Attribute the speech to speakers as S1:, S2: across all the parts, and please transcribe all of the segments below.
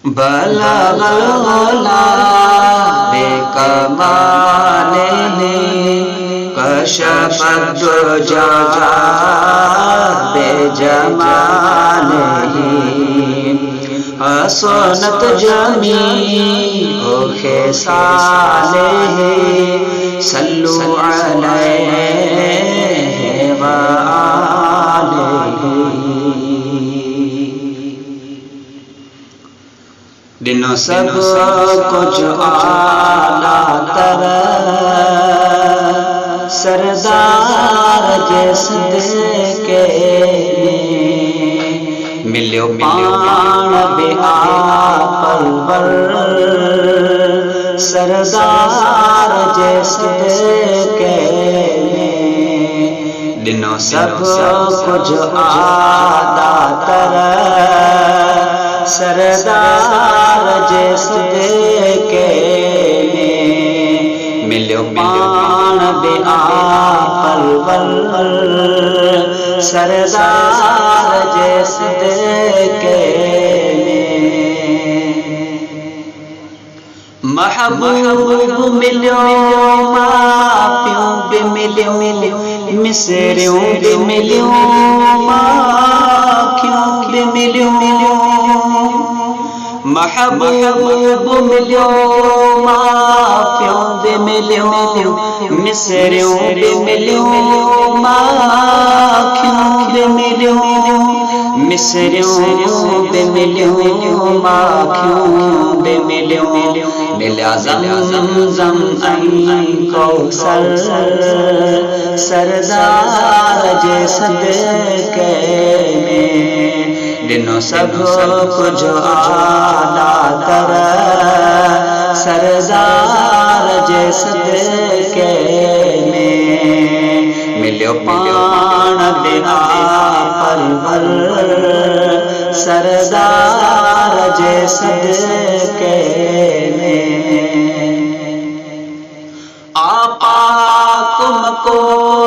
S1: बलगल गुलाम बेकमालिही कशफत दुजा बेजमालिही हसनत जमीउ खिसालिही सल्लु अलैहि व आलिही। दिनों सब कुछ आला तर सरदार जिसके मिलो पान बे आपल सरदार जिसके दिनों सब कुछ आला तर सरदार जिसके मिलो पान बे आपल सरदार जिसके महबूब मिलो माँ प्यों बे मिलो मिसरों बे मिलो माँ क्यों बे मिलो महबूब मिलो माँ प्यों बे मिलो मिसरों बे मिलो माँ क्यों बे मिलो मिसरों बे मिलो माँ क्यों बे मिलो मिला ज़मज़म कौसर सरदार जिसके में दिनों सब कुछ आला तर सरदार जिसके में मिलो पान बे आपल सरदार जिसके में को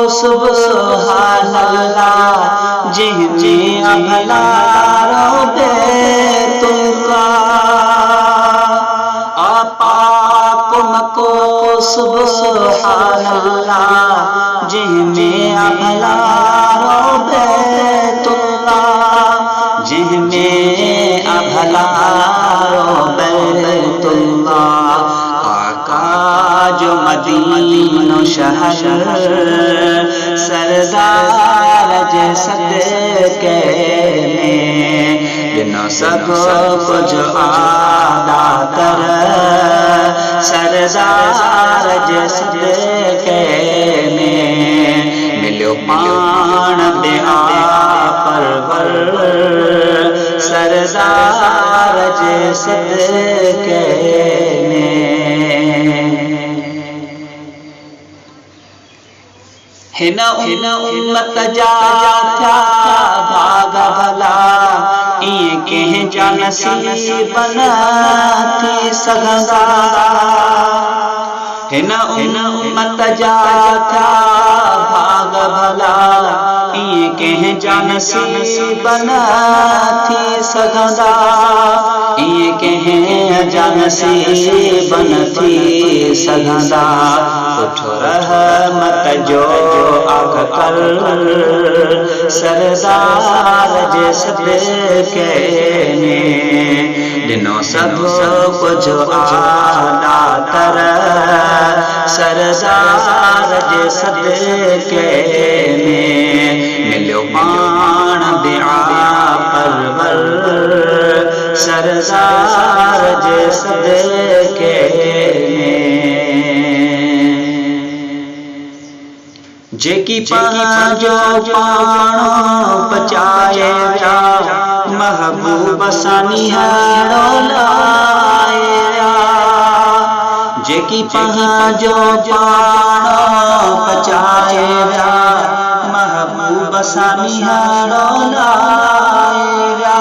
S1: सुबहानल्लाह जिन्हें अभला रोबे तुका आपाकुम को सुबहानल्लाह जिन्हें अभला रोबे तुका जिन्हें अभला रोबे तुका जो मदीनो शहर सरदार जिसके में दिनों सब कुछ आला तर सरदार जिसके में मिलो पान बे आपल सरदार जिसके में हिन उम्मत जा था भाग भला इं कंहिं जा नसीब न थी सघंदा हिन उम्मत जा था भाग भला इं कंहिं जा नसीब न थी सघंदा इं कंहिं जा नसीब न थी सघंदा उठो रहमत जो अखकर सरदार जिसके में दिनों सब कुछ आला तर सरदार जिसके में मिलो पान बे आपल सरदार जिसके जेकी पंहिंजो पाण पचाए विया महबूब सां निहारो लाए विया जेकी पंहिंजो पाण पचाए विया महबूब सां निहारो लाए विया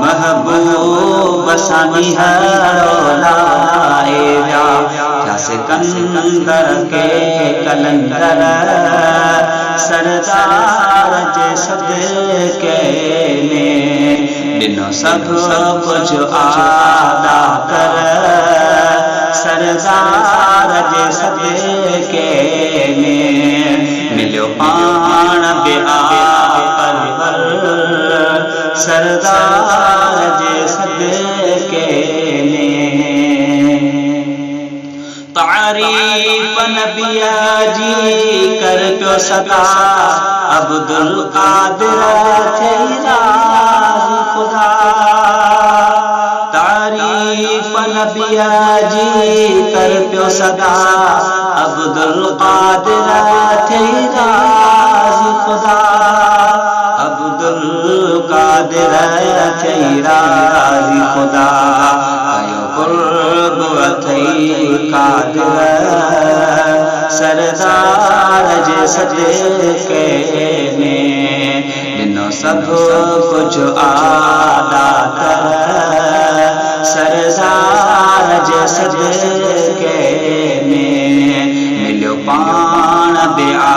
S1: महबूब सां निहारो लाए विया सिकंदर के कलंदर सरदार जिसके में ॾिनो सभु कुझु आदा कर सरदार जे सदके में मिलियो पाण बेआपर सरदार जे सदके में तारीफ़ नबीअ जी कर पियो सदा अब्दुल कादिर थिए राज़ी खुदा तारीफ़ नबीअ जी कर पियो सदा अब्दुल कादिर थिए राज़ी खुदा अब्दुल कादिर थिए राज़ी खुदा कयो कुर्ब अथई कादिर सरदार जे सदके में ॾिनो सभु कुझु आदा कर सरदार जे सदके में मिलियो पाण बेआ